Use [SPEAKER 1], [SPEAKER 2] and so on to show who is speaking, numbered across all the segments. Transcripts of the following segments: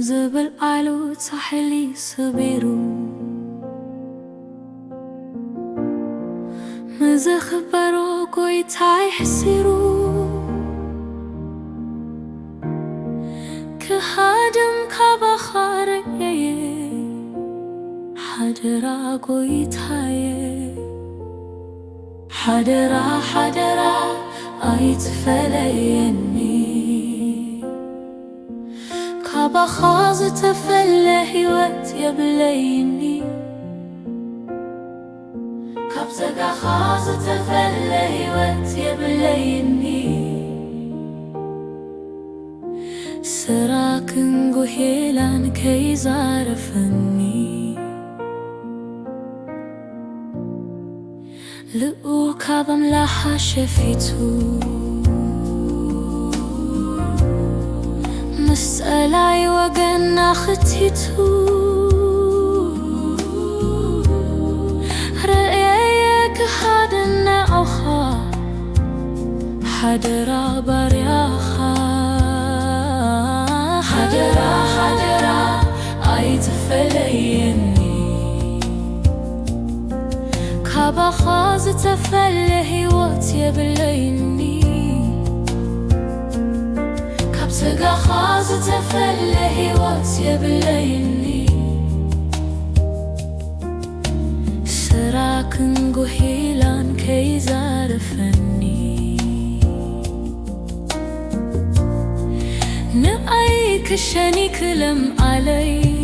[SPEAKER 1] زبل علو تحلي صبيرو مزخبرو قويتاي حسيرو كهادم كبخاري حدرا قويتاي حدرا أيتفليني كبخاز تفله هيوت يبليني كبتك خاز تفله هيوت يبليني سراكن قهيلان كي زارفني لقو كابم لها شفيتو مسألاي وقنا ختيتو رأيك حدنا أخا حدرا برياخا حدرا أيتفليني كبخاز تفله هيوت يبليني كبتك خاز تفله هيوت يبليني سراكن قهيلان كي زارفني نقايك شانيك لم علي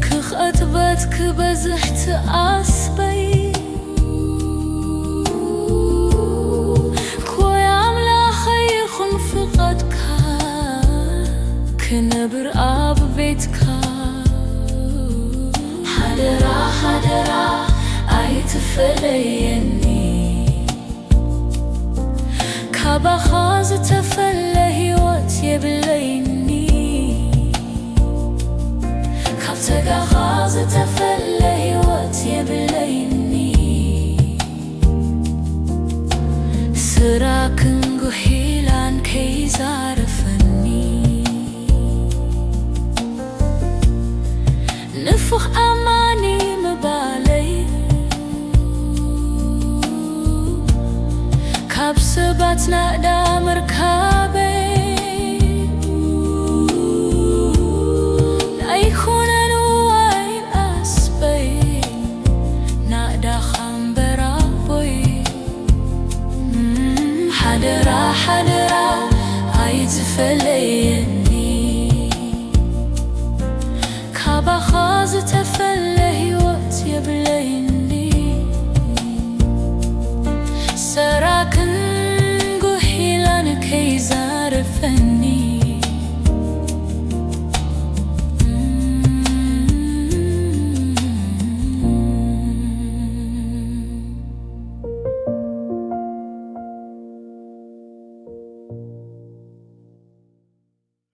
[SPEAKER 1] كخطبتك بزحت أصبي كوي عملا خيخن فقدك كنبر أب بيتك حدرا أيتفليني كبخاز تفله هيوت يبليني كبتك خاز تفله هيوت يبليني سراكن قهيلان كي زارفني نفخ أماني مبالي كبسبتنا دا مركابي لا يكون نوين أسبي نادا خمبرا بوي حدرا أيتفلي